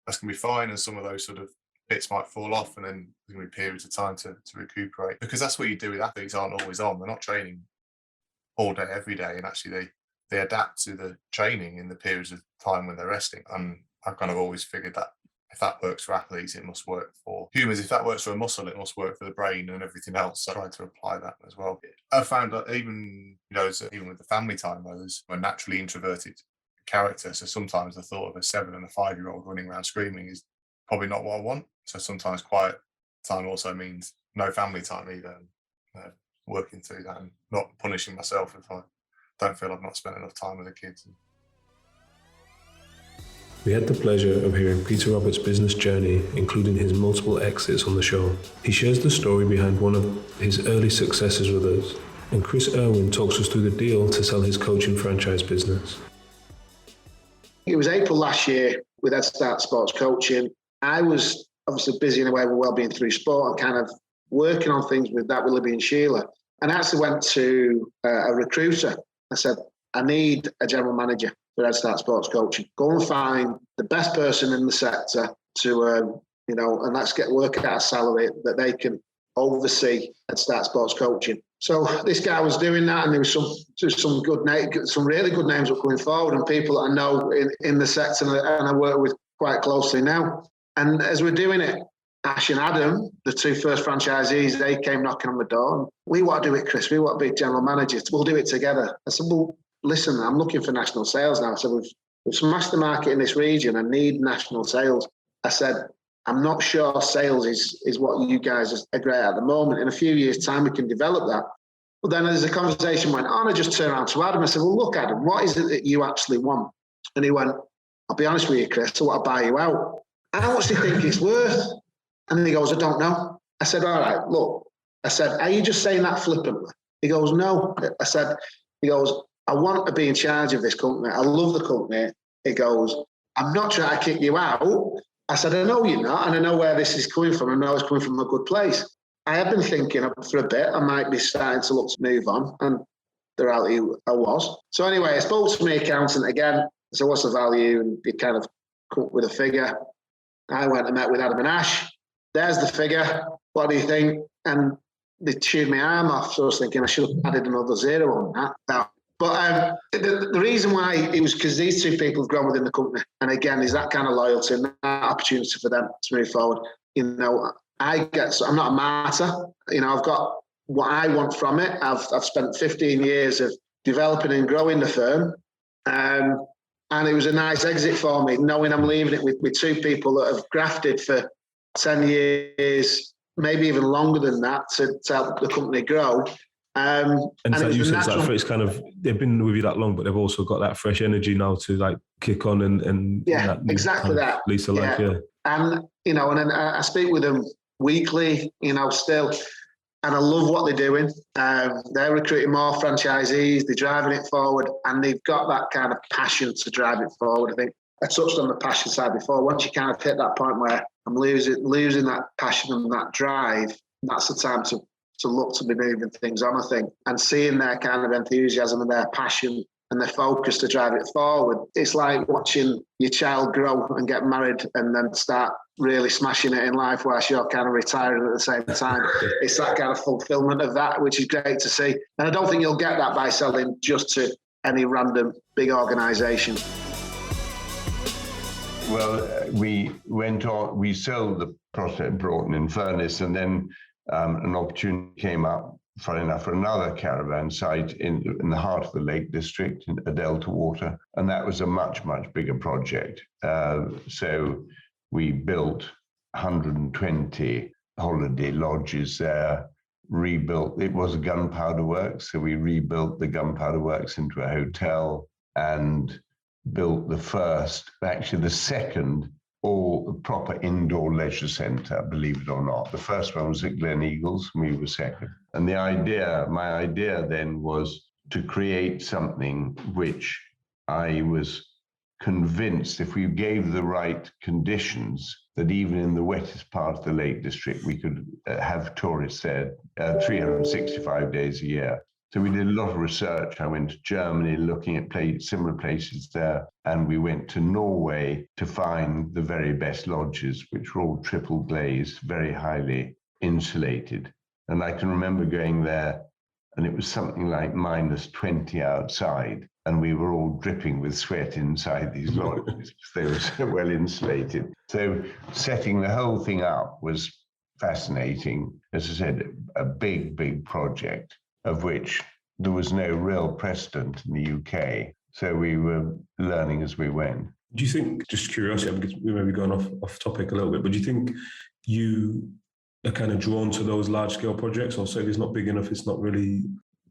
that's going to be fine, and some of those sort of bits might fall off, and then there's going to be periods of time to recuperate, because that's what you do with athletes. Aren't always on. They're not training all day every day, and actually they adapt to the training in the periods of time when they're resting. And I've kind of always figured that if that works for athletes, it must work for humans. If that works for a muscle, it must work for the brain and everything else. So I try to apply that as well. I found that even with the family time, where there's a naturally introverted character, so sometimes the thought of a 7 and a 5-year-old running around screaming is probably not what I want. So sometimes quiet time also means no family time either, and working through that and not punishing myself if I don't feel I've not spent enough time with the kids. We had the pleasure of hearing Peter Roberts' business journey, including his multiple exits on the show. He shares the story behind one of his early successes with us, and Chris Irwin talks us through the deal to sell his coaching franchise business. It was April last year with Head Start Sports Coaching. I was obviously busy in a way with Wellbeing Through Sport and kind of working on things with that with Libby and Sheila. And I actually went to a recruiter. I said, I need a general manager for Head Start Sports Coaching. Go and find the best person in the sector to, and let's work out a salary that they can oversee Head Start Sports Coaching. So this guy was doing that, and there was some really good names were coming forward, and people that I know in the sector and I work with quite closely now. And as we're doing it, Ash and Adam, the 2 first franchisees, they came knocking on the door. And we want to do it, Chris. We want to be general managers. We'll do it together. I said, well, listen, I'm looking for national sales now. I said, we've smashed the market in this region. I need national sales. I said, I'm not sure sales is what you guys are great at the moment. In a few years' time, we can develop that. But then as the conversation went on, I just turned around to Adam. I said, well, look, Adam, what is it that you actually want? And he went, I'll be honest with you, Chris, I want to buy you out. How much do you think it's worth? And then he goes, I don't know. I said, all right, look. I said, are you just saying that flippantly? He goes, no. He goes, I want to be in charge of this company. I love the company. He goes, I'm not trying to kick you out. I said, I know you're not, and I know where this is coming from. I know it's coming from a good place. I have been thinking for a bit, I might be starting to look to move on, and the reality I was. So anyway, I spoke to my accountant again. So what's the value? And he kind of come up with a figure. I went and met with Adam and Ash. There's the figure. What do you think? And they chewed my arm off. So I was thinking I should have added another zero on that. No. But the reason why it was because these two people have grown within the company. And again, there's that kind of loyalty and that opportunity for them to move forward. You know, I'm not a martyr. You know, I've got what I want from it. I've spent 15 years of developing and growing the firm. And it was a nice exit for me, knowing I'm leaving it with two people that have grafted for 10 years, maybe even longer than that, to help the company grow. And like you said, it's kind of, they've been with you that long, but they've also got that fresh energy now to like kick on and yeah, exactly that. Lease of life, yeah. And, you know, and then I speak with them weekly, you know, still, and I love what they're doing. They're recruiting more franchisees, they're driving it forward, and they've got that kind of passion to drive it forward. I think I touched on the passion side before. Once you kind of hit that point where I'm losing that passion and that drive, that's the time to look to be moving things on, I think. And seeing their kind of enthusiasm and their passion and their focus to drive it forward, it's like watching your child grow and get married and then start really smashing it in life whilst you're kind of retiring at the same time. It's that kind of fulfillment of that, which is great to see. And I don't think you'll get that by selling just to any random big organisation. Well, we went on, we sold the Prospect Broughton in Furness, and then an opportunity came up, funny enough, for another caravan site in the heart of the Lake District, in Delta Water, and that was a much, much bigger project. So we built 120 holiday lodges there, rebuilt, it was a gunpowder works, so we rebuilt the gunpowder works into a hotel and built the first, actually the second, all proper indoor leisure centre, believe it or not. The first one was at Glen Eagles, and we were second. And my idea then was to create something which I was convinced, if we gave the right conditions, that even in the wettest part of the Lake District, we could have tourists there 365 days a year. So we did a lot of research. I went to Germany looking at similar places there, and we went to Norway to find the very best lodges, which were all triple glazed, very highly insulated. And I can remember going there, and it was something like -20 outside, and we were all dripping with sweat inside these lodges. They were so well insulated. So setting the whole thing up was fascinating. As I said, a big, big project, of which there was no real precedent in the UK. So we were learning as we went. Do you think, just curiosity, because we may be going off topic a little bit, but do you think you are kind of drawn to those large scale projects, or so if it's not big enough, it's not really,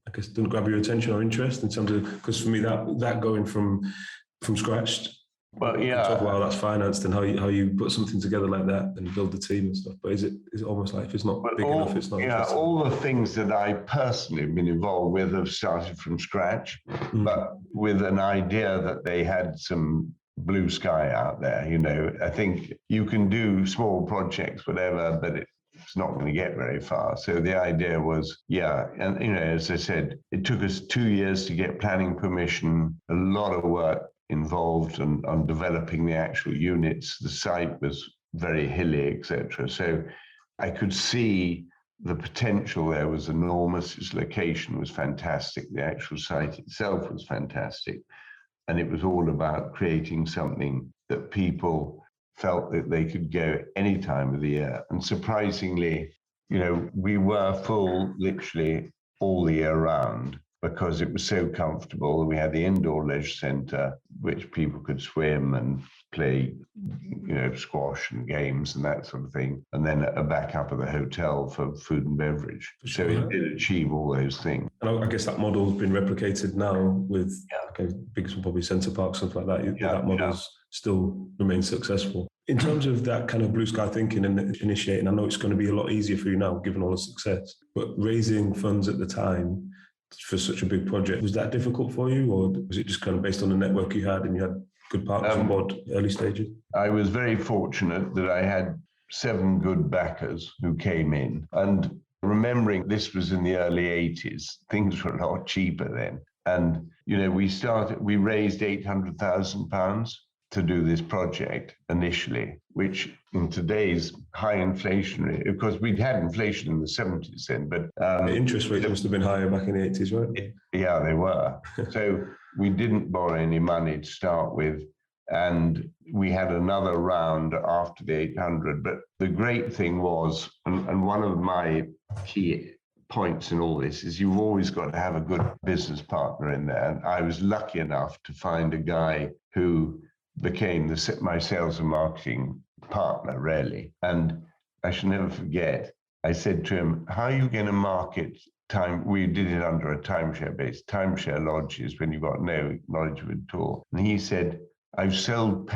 I guess, doesn't grab your attention or interest in terms of, because for me, that going from scratch, well, yeah, talk about how that's financed and how you put something together like that and build the team and stuff. But is it almost like if it's not big enough, it's not? Yeah, all the things that I personally have been involved with have started from scratch, but with an idea that they had some blue sky out there. You know, I think you can do small projects, whatever, but it's not going to get very far. So the idea was, yeah, and you know, as I said, it took us 2 years to get planning permission, a lot of work involved on developing the actual units. The site was very hilly, etc. So I could see the potential there was enormous. Its location was fantastic. The actual site itself was fantastic. And it was all about creating something that people felt that they could go any time of the year. And surprisingly, you know, we were full literally all the year round, because it was so comfortable. We had the indoor leisure centre, which people could swim and play, you know, squash and games and that sort of thing. And then a backup of the hotel for food and beverage. So it did achieve all those things. And I guess that model has been replicated now with biggest one, probably Centre Park, stuff like that. That model's still remains successful. In terms of that kind of blue sky thinking and initiating, I know it's going to be a lot easier for you now, given all the success, but raising funds at the time for such a big project, was that difficult for you, or was it just kind of based on the network you had and you had good partners on board early stages? I was very fortunate that I had 7 good backers who came in, and remembering this was in the early 80s, things were a lot cheaper then. And, you know, we raised £800,000 to do this project initially, which in today's high inflationary, of course, we'd had inflation in the 70s then, but the interest rates must have been higher back in the 80s, right? Yeah, they were. So we didn't borrow any money to start with. And we had another round after the 800. But the great thing was, and one of my key points in all this is you've always got to have a good business partner in there. And I was lucky enough to find a guy who became my sales and marketing partner, really. And I shall never forget, I said to him, how are you going to market time? We did it under a timeshare base, timeshare lodges, when you've got no knowledge of it at all. And he said, I've sold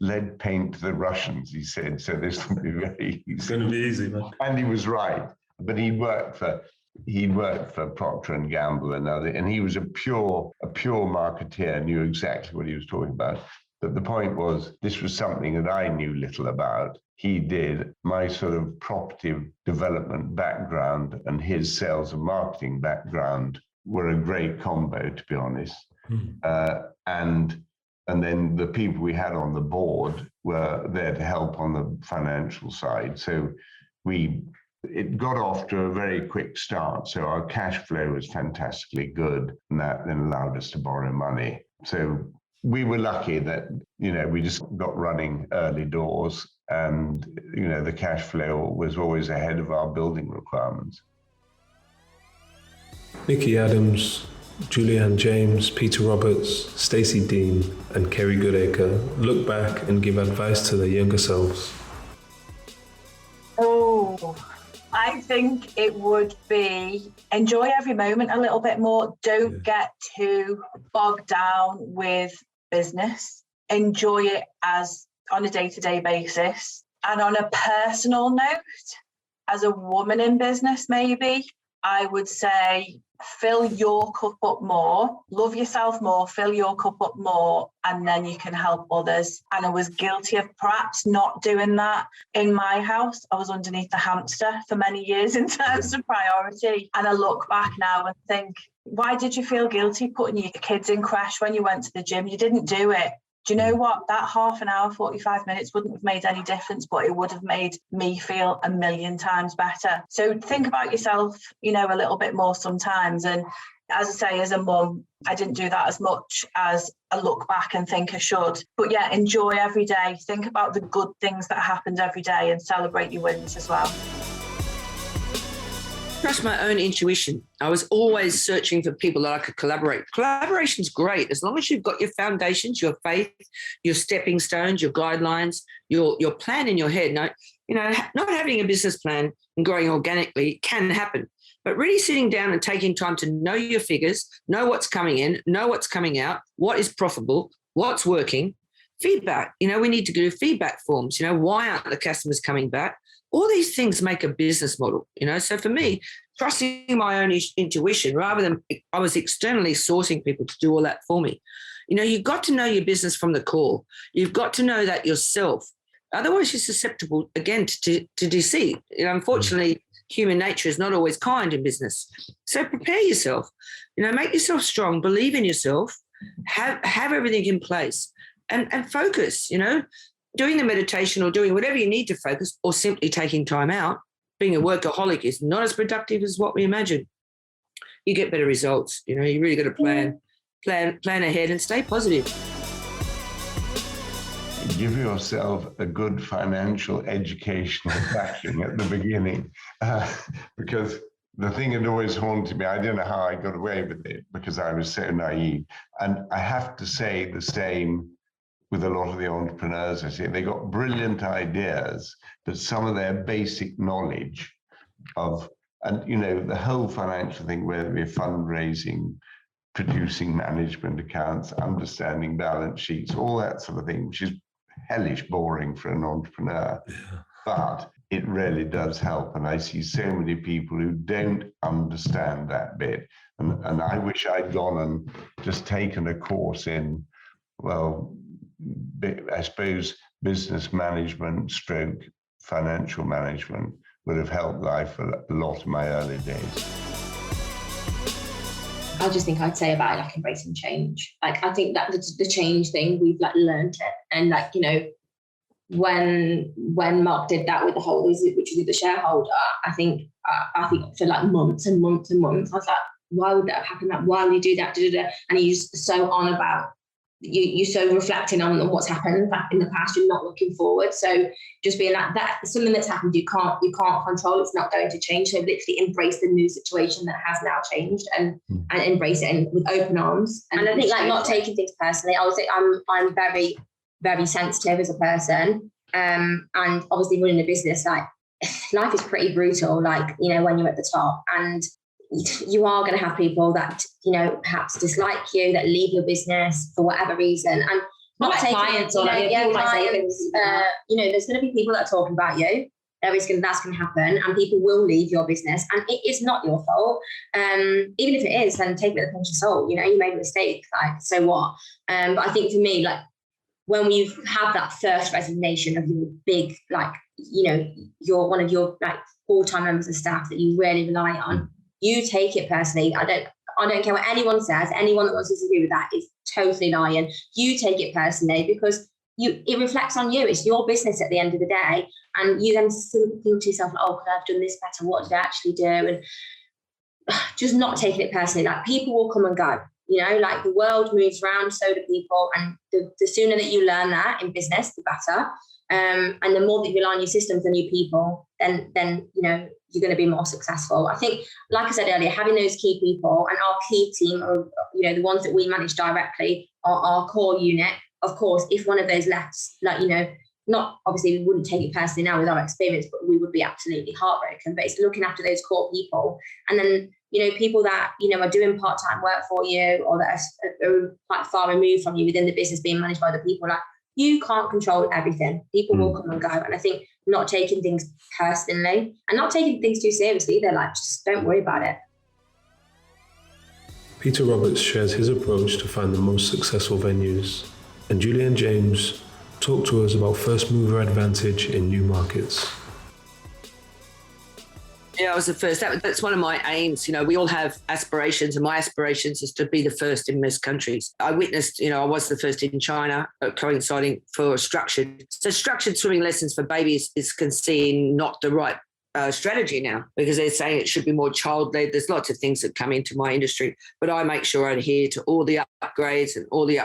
lead paint to the Russians, he said, so this will be very easy. It's going to be easy, man. And he was right. But he'd worked for Procter and Gamble and he was a pure marketeer, knew exactly what he was talking about. But the point was, this was something that I knew little about. He did. My sort of property development background and his sales and marketing background were a great combo, to be honest. And then the people we had on the board were there to help on the financial side. So it got off to a very quick start. So our cash flow was fantastically good, and that then allowed us to borrow money. So we were lucky that, we just got running early doors, and, the cash flow was always ahead of our building requirements. Nikki Adams, Julianne James, Peter Roberts, Stacey Dean, and Kerry Goodacre look back and give advice to their younger selves. Oh, I think it would be enjoy every moment a little bit more. Don't get too bogged down with business. Enjoy it as on a day-to-day basis. And on a personal note, as a woman in business, maybe, I would say fill your cup up more, love yourself more, fill your cup up more, and then you can help others. And I was guilty of perhaps not doing that in my house. I was underneath the hamster for many years in terms of priority. And I look back now and think, why did you feel guilty putting your kids in crash when you went to the gym? You didn't do it. Do you know what? That half an hour, 45 minutes wouldn't have made any difference, but it would have made me feel a million times better. So think about yourself, a little bit more sometimes. And as I say, as a mum, I didn't do that as much as I look back and think I should. But yeah, enjoy every day. Think about the good things that happened every day and celebrate your wins as well. Trust my own intuition. I was always searching for people that I could collaborate. Collaboration's great as long as you've got your foundations, your faith, your stepping stones, your guidelines, your plan in your head. Not having a business plan and growing organically can happen, but really sitting down and taking time to know your figures, know what's coming in, know what's coming out, what is profitable, what's working. Feedback. We need to do feedback forms. Why aren't the customers coming back? All these things make a business model, So for me, trusting my own intuition rather than I was externally sourcing people to do all that for me. You've got to know your business from the core. You've got to know that yourself. Otherwise, you're susceptible, again, to deceit. Unfortunately, human nature is not always kind in business. So prepare yourself. Make yourself strong. Believe in yourself. Have everything in place and focus, Doing the meditation or doing whatever you need to focus or simply taking time out, being a workaholic is not as productive as what we imagine. You get better results. You really got to plan ahead and stay positive. Give yourself a good financial educational backing at the beginning because the thing had always haunted me. I don't know how I got away with it because I was so naive. And I have to say the same with a lot of the entrepreneurs. I say they got brilliant ideas, but some of their basic knowledge of, and the whole financial thing, whether it be fundraising, producing management accounts, understanding balance sheets, all that sort of thing, which is hellish boring for an entrepreneur. But it really does help. And I see so many people who don't understand that bit. And I wish I'd gone and just taken a course in, I suppose business management stroke financial management would have helped life a lot in my early days. I just think I'd say about it, like embracing change. Like I think that the change thing, we've like learned it. And like, you know, when Mark did that with the whole, which was with the shareholder, I think for like months and months and months, I was like, why would that happen? Like, why would you do that? And he's so on about you're so reflecting on what's happened back in the past. You're not looking forward. So just being like that, something that's happened, you can't control. It's not going to change. So literally embrace the new situation that has now changed and embrace it with open arms. And I think like not taking things personally. I would say I'm very, very sensitive as a person. And obviously running a business, like life is pretty brutal. Like, you know, when you're at the top, and you are going to have people that, you know, perhaps dislike you, that leave your business for whatever reason, and not like taking clients or clients. You know, there's going to be people that are talking about you. That's going to happen, and people will leave your business, and it is not your fault. Even if it is, then take it with a pinch of salt. You know, you made a mistake. Like, so what? But I think for me, like when you have that first resignation of your big, like, you know, you're one of your like full-time members of staff that you really rely on. You take it personally. I don't care what anyone says. Anyone that wants to disagree with that is totally lying. You take it personally because it reflects on you. It's your business at the end of the day. And you then think to yourself, oh, could I have done this better? What did I actually do? And just not taking it personally. Like, people will come and go. You know, like the world moves around, so do people. And the sooner that you learn that in business, the better. And the more that you rely on your systems and your people, then you know, you're going to be more successful. I think, like I said earlier, having those key people and our key team, or, you know, the ones that we manage directly, are our core unit. Of course, if one of those left, like, you know, not obviously we wouldn't take it personally now with our experience, but we would be absolutely heartbroken. But it's looking after those core people, and then, you know, people that, you know, are doing part-time work for you, or that are quite far removed from you within the business, being managed by the people. Like, you can't control everything. People will come and go. And I think not taking things personally and not taking things too seriously, they're like, just don't worry about it. Peter Roberts shares his approach to find the most successful venues, and Julian James talked to us about first mover advantage in new markets. Yeah, I was the first. That's one of my aims. You know, we all have aspirations, and my aspirations is to be the first in most countries. I witnessed, you know, I was the first in China, coinciding for structured swimming lessons for babies is considered not the right strategy now, because they're saying it should be more child-led. There's lots of things that come into my industry, but I make sure I adhere to all the upgrades and all the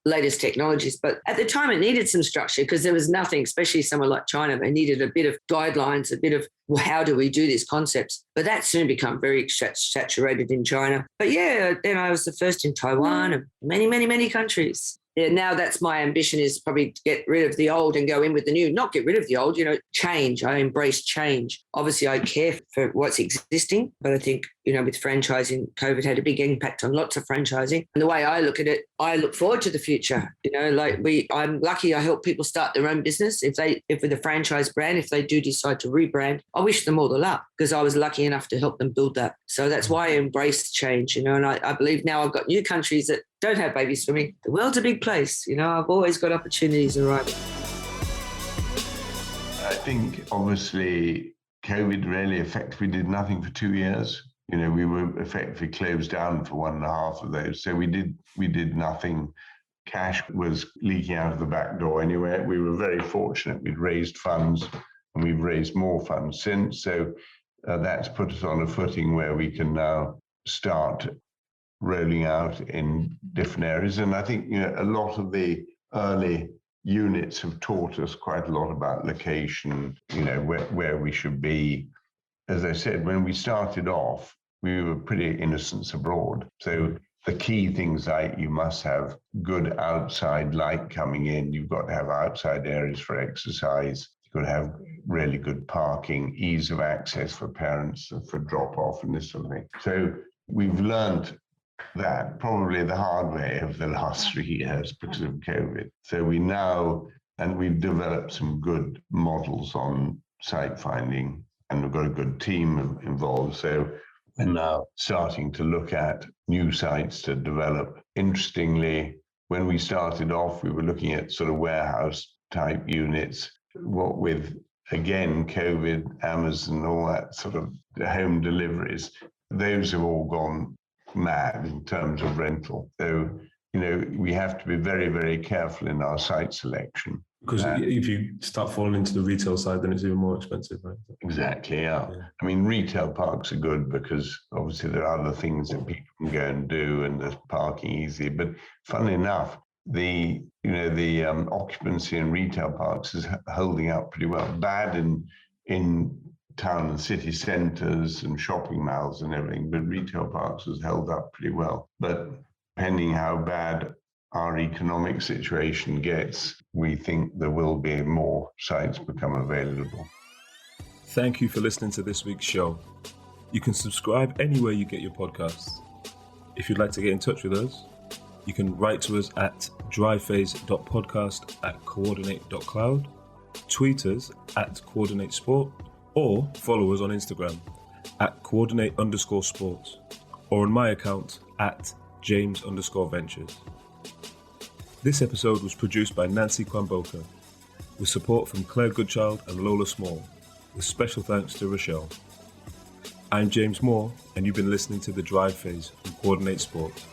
latest technologies. But at the time, it needed some structure because there was nothing, especially somewhere like China. They needed a bit of guidelines, a bit of, well, how do we do these concepts? But that soon become very saturated in China. But yeah, then I was the first in Taiwan and many, many, many countries. Yeah, now that's my ambition, is probably to get rid of the old and go in with the new. Not get rid of the old, you know, change. I embrace change. Obviously, I care for what's existing, but I think, you know, with franchising, COVID had a big impact on lots of franchising. And the way I look at it, I look forward to the future. You know, like I'm lucky I help people start their own business. If with a franchise brand, if they do decide to rebrand, I wish them all the luck, because I was lucky enough to help them build that. So that's why I embrace change, you know, and I believe now I've got new countries that don't have baby swimming. The world's a big place. You know, I've always got opportunities around. I think obviously COVID really affected, we did nothing for 2 years. You know, we were effectively closed down for 1.5 of those. So we did nothing. Cash was leaking out of the back door anyway. We were very fortunate. We'd raised funds, and we've raised more funds since. So that's put us on a footing where we can now start rolling out in different areas. And I think, you know, a lot of the early units have taught us quite a lot about location, you know, where we should be. As I said, when we started off, we were pretty innocents abroad. So the key things, like you must have good outside light coming in. You've got to have outside areas for exercise. You've got to have really good parking, ease of access for parents for drop off and this sort of thing. So we've learned that probably the hard way over the last 3 years because of COVID. So we've developed some good models on site finding, and we've got a good team involved. So we're now starting to look at new sites to develop. Interestingly, when we started off, we were looking at sort of warehouse type units. What with, again, COVID, Amazon, all that sort of home deliveries, those have all gone mad in terms of rental. So, we have to be very, very careful in our site selection. Because if you start falling into the retail side, then it's even more expensive, right? Exactly, yeah. I mean, retail parks are good because obviously there are other things that people can go and do, and there's parking easy. But funnily enough, the occupancy in retail parks is holding up pretty well. Bad in town and city centres and shopping malls and everything, but retail parks has held up pretty well. But depending how bad our economic situation gets, we think there will be more sites become available. Thank you for listening to this week's show. You can subscribe anywhere you get your podcasts. If you'd like to get in touch with us, you can write to us at dryphase.podcast@coordinate.cloud, tweet us at coordinatesport, or follow us on Instagram at coordinate_sports, or on my account at James_Ventures. This episode was produced by Nancy Kwamboka, with support from Claire Goodchild and Lola Small, with special thanks to Rochelle. I'm James Moore, and you've been listening to The Drive Phase from Coordinate Sports.